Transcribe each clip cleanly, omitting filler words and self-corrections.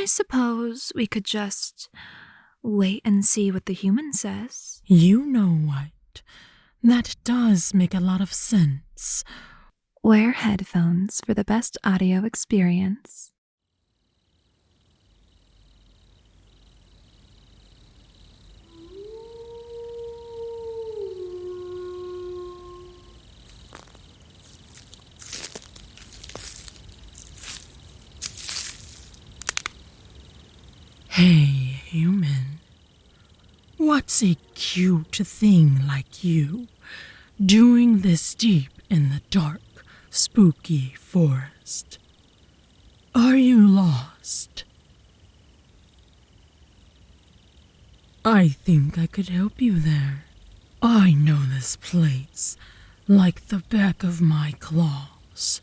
I suppose we could just wait and see what the human says. You know what? That does make a lot of sense. Wear headphones for the best audio experience. Hey, human. What's a cute thing like you doing this deep in the dark, spooky forest? Are you lost? I think I could help you there. I know this place like the back of my claws.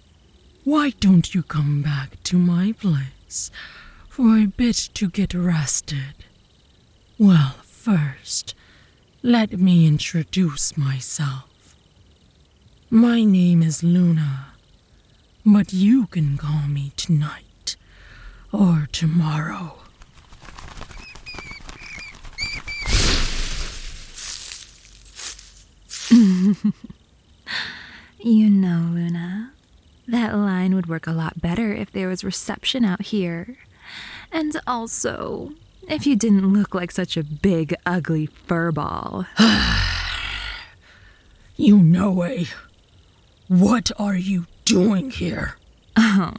Why don't you come back to my place for a bit to get rested? Well, first, let me introduce myself. My name is Luna, but you can call me tonight or tomorrow. You know, Luna, that line would work a lot better if there was reception out here. And also, if you didn't look like such a big, ugly furball. EunoeVA, what are you doing here? Oh,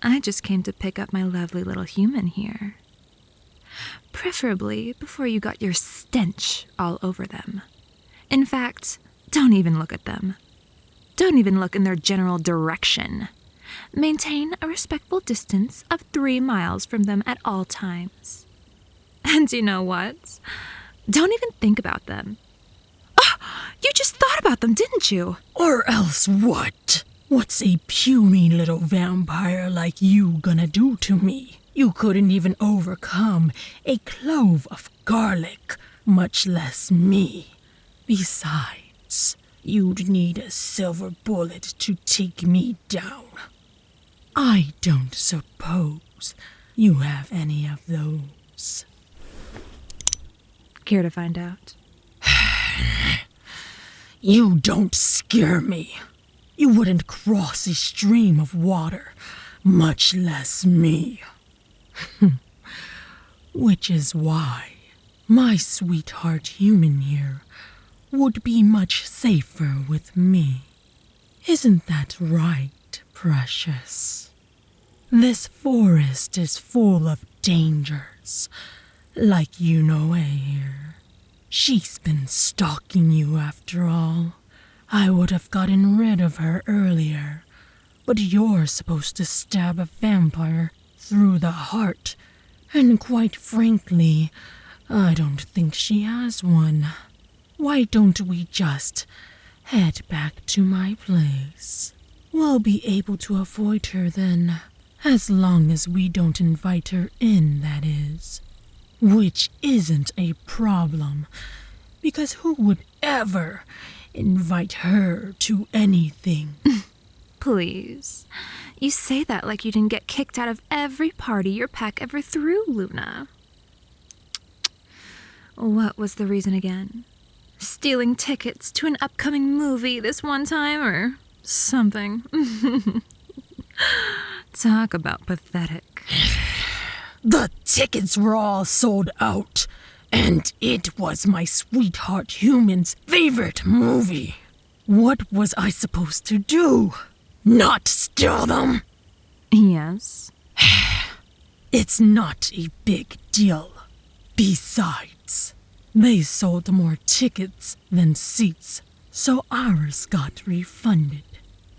I just came to pick up my lovely little human here. Preferably before you got your stench all over them. In fact, don't even look at them. Don't even look in their general direction. Maintain a respectful distance of 3 miles from them at all times. And you know what? Don't even think about them. Oh, you just thought about them, didn't you? Or else what? What's a puny little vampire like you gonna do to me? You couldn't even overcome a clove of garlic, much less me. Besides, you'd need a silver bullet to take me down. I don't suppose you have any of those. Care to find out? You don't scare me. You wouldn't cross a stream of water, much less me. Which is why my sweetheart human here would be much safer with me. Isn't that right, precious? This forest is full of dangers, like EunoeVA here. She's been stalking you after all. I would have gotten rid of her earlier, but you're supposed to stab a vampire through the heart, and quite frankly, I don't think she has one. Why don't we just head back to my place? We'll be able to avoid her then, as long as we don't invite her in, that is. Which isn't a problem, because who would ever invite her to anything? Please. You say that like you didn't get kicked out of every party your pack ever threw, Luna. What was the reason again? Stealing tickets to an upcoming movie this one time or something? Talk about pathetic. The tickets were all sold out, and it was my sweetheart human's favorite movie. What was I supposed to do? Not steal them? Yes. It's not a big deal. Besides, they sold more tickets than seats, so ours got refunded.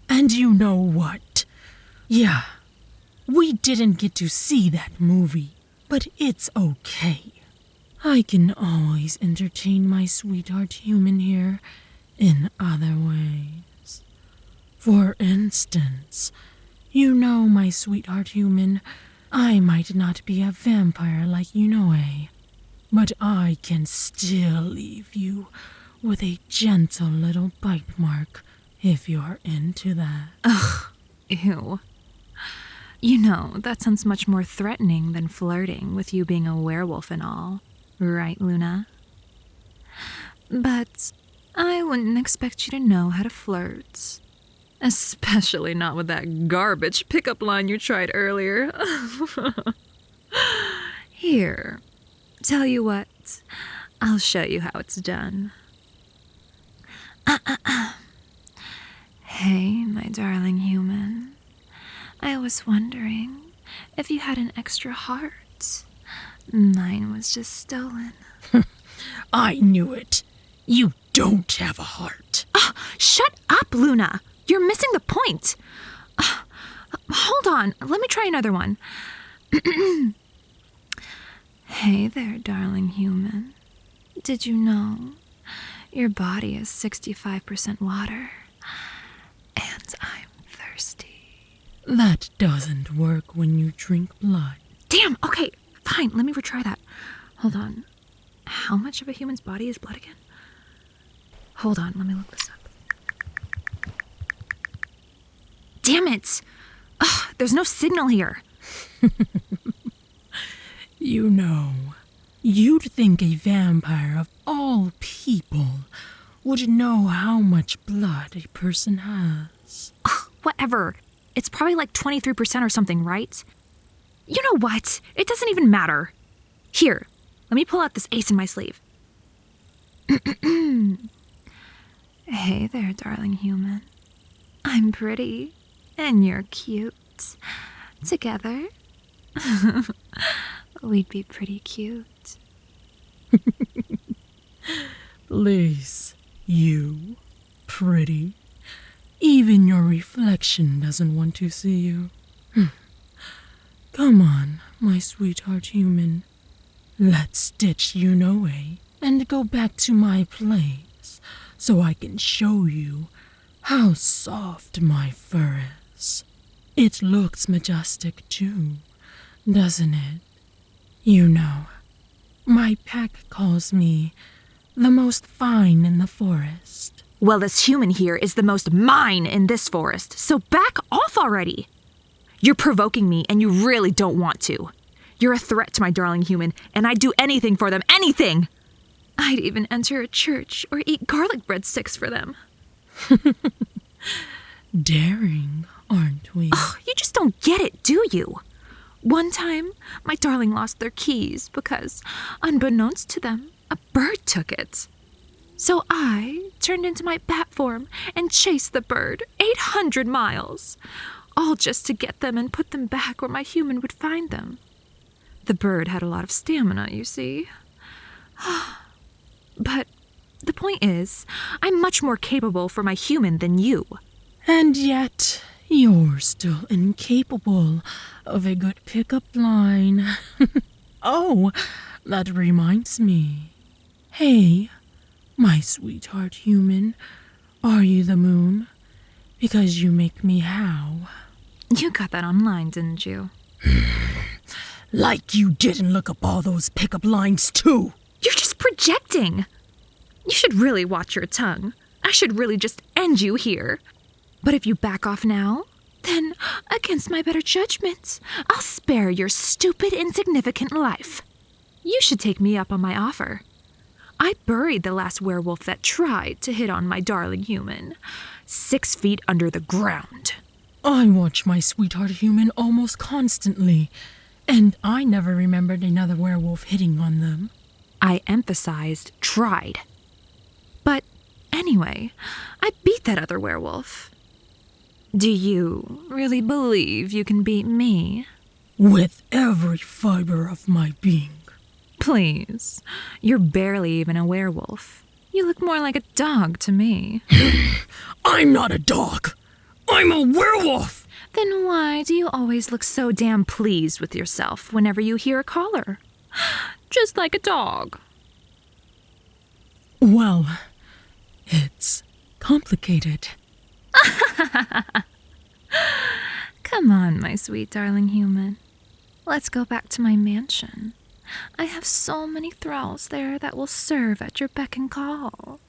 And you know what? Yeah, we didn't get to see that movie, but it's okay. I can always entertain my sweetheart human here in other ways. For instance, you know, my sweetheart human, I might not be a vampire like EunoeVA, but I can still leave you with a gentle little bite mark if you're into that. Ugh, ew. You know, that sounds much more threatening than flirting with you being a werewolf and all. Right, Luna? But I wouldn't expect you to know how to flirt. Especially not with that garbage pickup line you tried earlier. Here, tell you what, I'll show you how it's done. Hey, my darling human. I was wondering if you had an extra heart. Mine was just stolen. I knew it. You don't have a heart. Shut up, Luna. You're missing the point. Hold on. Let me try another one. Hey there, darling human. Did you know your body is 65% water? And I'm thirsty. That doesn't work when you drink blood. Damn, okay, fine. Let me retry that. Hold on. How much of a human's body is blood again? Hold on, let me look this up. Damn it! Ugh, there's no signal here. You know, you'd think a vampire of all people would know how much blood a person has. Ugh, whatever. It's probably like 23% or something, right? You know what? It doesn't even matter. Here, let me pull out this ace in my sleeve. Hey there, darling human. I'm pretty, and you're cute. Together, we'd be pretty cute. Please, you, pretty. Even your reflection doesn't want to see you. Come on, my sweetheart human. Let's ditch EunoeVA and go back to my place so I can show you how soft my fur is. It looks majestic too, doesn't it? You know, my pack calls me the most fine in the forest. Well, this human here is the most mine in this forest, so back off already. You're provoking me, and you really don't want to. You're a threat to my darling human, and I'd do anything for them, anything! I'd even enter a church or eat garlic breadsticks for them. Daring, aren't we? Ugh, you just don't get it, do you? One time, my darling lost their keys because, unbeknownst to them, a bird took it. So I turned into my bat form and chased the bird 800 miles, all just to get them and put them back where my human would find them. The bird had a lot of stamina, you see. But the point is, I'm much more capable for my human than you. And yet, you're still incapable of a good pickup line. Oh, that reminds me. Hey, my sweetheart human, are you the moon? Because you make me howl. You got that online, didn't you? Like you didn't look up all those pickup lines too. You're just projecting. You should really watch your tongue. I should really just end you here. But if you back off now, then, against my better judgment, I'll spare your stupid, insignificant life. You should take me up on my offer. I buried the last werewolf that tried to hit on my darling human, 6 feet under the ground. I watch my sweetheart human almost constantly, and I never remembered another werewolf hitting on them. I emphasized tried. But anyway, I beat that other werewolf. Do you really believe you can beat me? With every fiber of my being. Please, you're barely even a werewolf. You look more like a dog to me. I'm not a dog. I'm a werewolf. Then why do you always look so damn pleased with yourself whenever you hear a caller? Just like a dog. Well, it's complicated. Come on, my sweet darling human. Let's go back to my mansion. I have so many thralls there that will serve at your beck and call.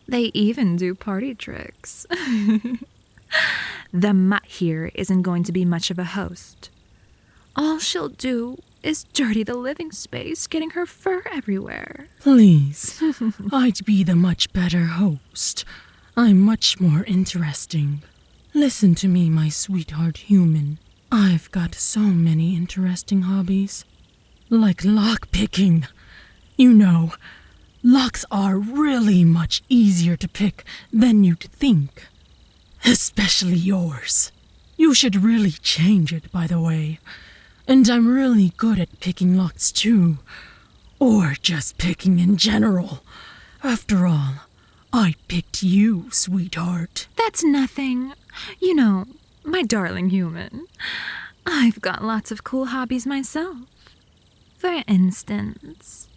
They even do party tricks. The mutt here isn't going to be much of a host. All she'll do is dirty the living space, getting her fur everywhere. Please, I'd be the much better host. I'm much more interesting. Listen to me, my sweetheart human. I've got so many interesting hobbies. Like lockpicking. You know, locks are really much easier to pick than you'd think. Especially yours. You should really change it, by the way. And I'm really good at picking locks too. Or just picking in general. After all, I picked you, sweetheart. That's nothing. You know, my darling human. I've got lots of cool hobbies myself. For instance,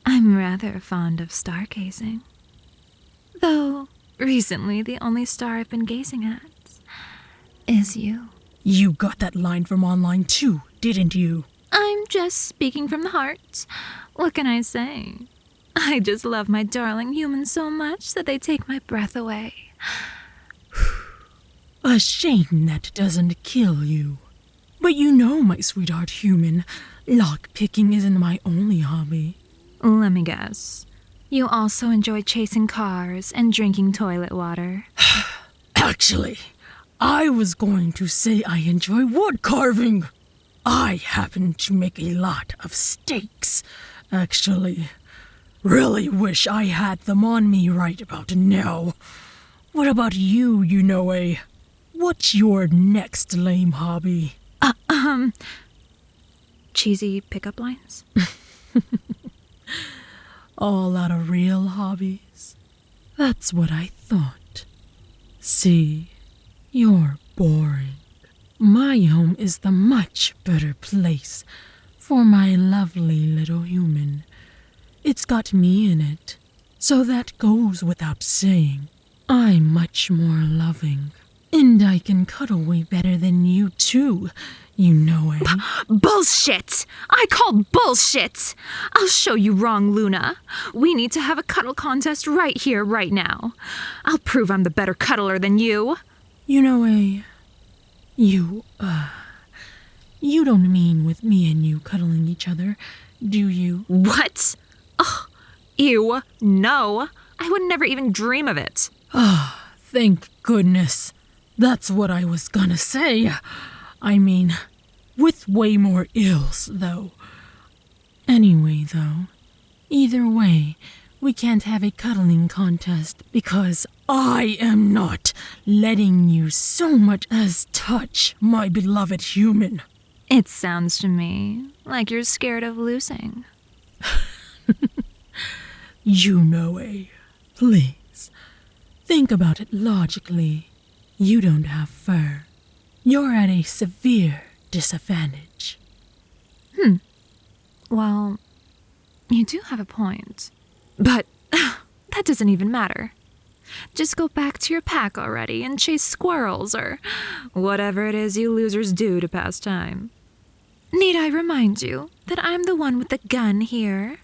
I'm rather fond of stargazing. Though, recently the only star I've been gazing at is you. You got that line from online too, didn't you? I'm just speaking from the heart. What can I say? I just love my darling humans so much that they take my breath away. A shame that doesn't kill you. But you know, my sweetheart human, lockpicking isn't my only hobby. Let me guess. You also enjoy chasing cars and drinking toilet water. Actually, I was going to say I enjoy wood carving. I happen to make a lot of steaks, actually. Really wish I had them on me right about now. What about you, Eunoe? What's your next lame hobby? Cheesy pickup lines? All out of real hobbies? That's what I thought. See, you're boring. My home is the much better place for my lovely little human. It's got me in it, so that goes without saying. I'm much more loving, and I can cuddle way better than you too, Eunoe. Bullshit! I call bullshit! I'll show you wrong, Luna. We need to have a cuddle contest right here, right now. I'll prove I'm the better cuddler than you. Eunoe, you don't mean with me and you cuddling each other, do you? What? Oh, ew, no. I would never even dream of it. Ah, thank goodness. That's what I was gonna say. I mean, with way more ills, though. Anyway, though, either way, we can't have a cuddling contest because I am not letting you so much as touch my beloved human. It sounds to me like you're scared of losing. Eunoe, please, think about it logically. You don't have fur. You're at a severe disadvantage. Well, you do have a point. But that doesn't even matter. Just go back to your pack already and chase squirrels or whatever it is you losers do to pass time. Need I remind you that I'm the one with the gun here?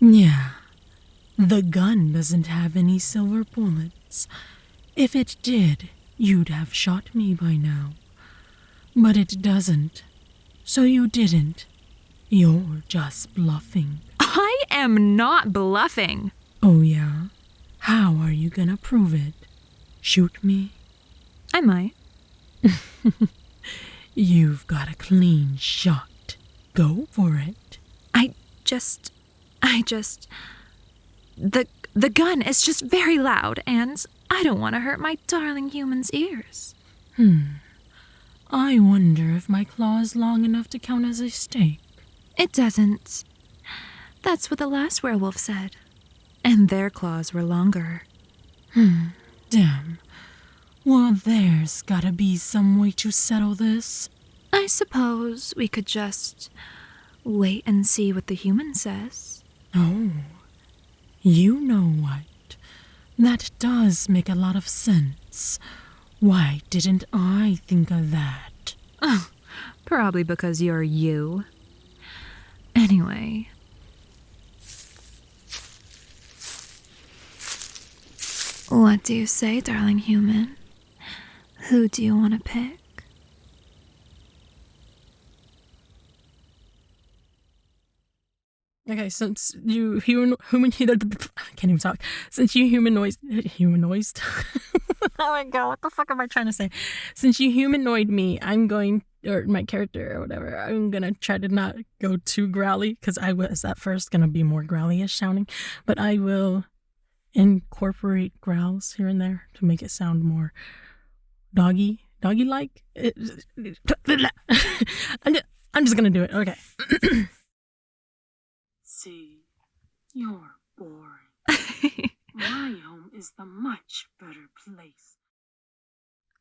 Yeah, the gun doesn't have any silver bullets. If it did, you'd have shot me by now. But it doesn't. So you didn't. You're just bluffing. I am not bluffing. Oh yeah? How are you gonna prove it? Shoot me? I might. You've got a clean shot. Go for it. The gun is just very loud, and I don't want to hurt my darling human's ears. I wonder if my claw is long enough to count as a steak. It doesn't. That's what the last werewolf said. And their claws were longer. Damn. Well, there's gotta be some way to settle this. I suppose we could just wait and see what the human says. Oh, you know what? That does make a lot of sense. Why didn't I think of that? Probably because you're you. Anyway. What do you say, darling human? Who do you want to pick? Okay, since you human I can't even talk. Since you humanoid oh my god, what the fuck am I trying to say? Since you humanoid me, I'm going, or my character or whatever, I'm gonna try to not go too growly, because I was at first gonna be more growly-ish sounding, but I will incorporate growls here and there to make it sound more doggy-like. I'm just gonna do it. Okay. See, you're boring. My home is the much better place.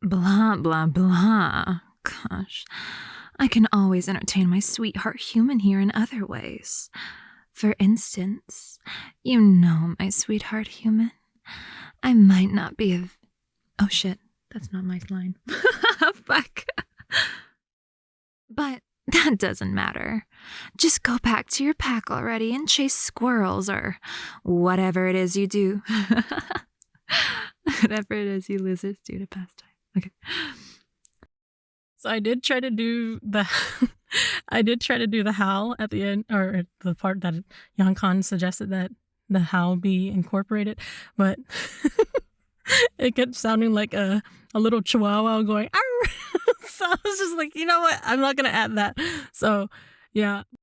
Blah, blah, blah. Gosh, I can always entertain my sweetheart human here in other ways. For instance, you know, my sweetheart human, I might not be of... Oh shit, that's not my line. Fuck. But that doesn't matter. Just go back to your pack already and chase squirrels or whatever it is you do. Whatever it is you losers do to pass time. Okay. So I did try to do the howl at the end, or the part that Yan-con suggested that the howl be incorporated, but it kept sounding like a little chihuahua going, arr! So I was just like, you know what? I'm not going to add that. So, yeah.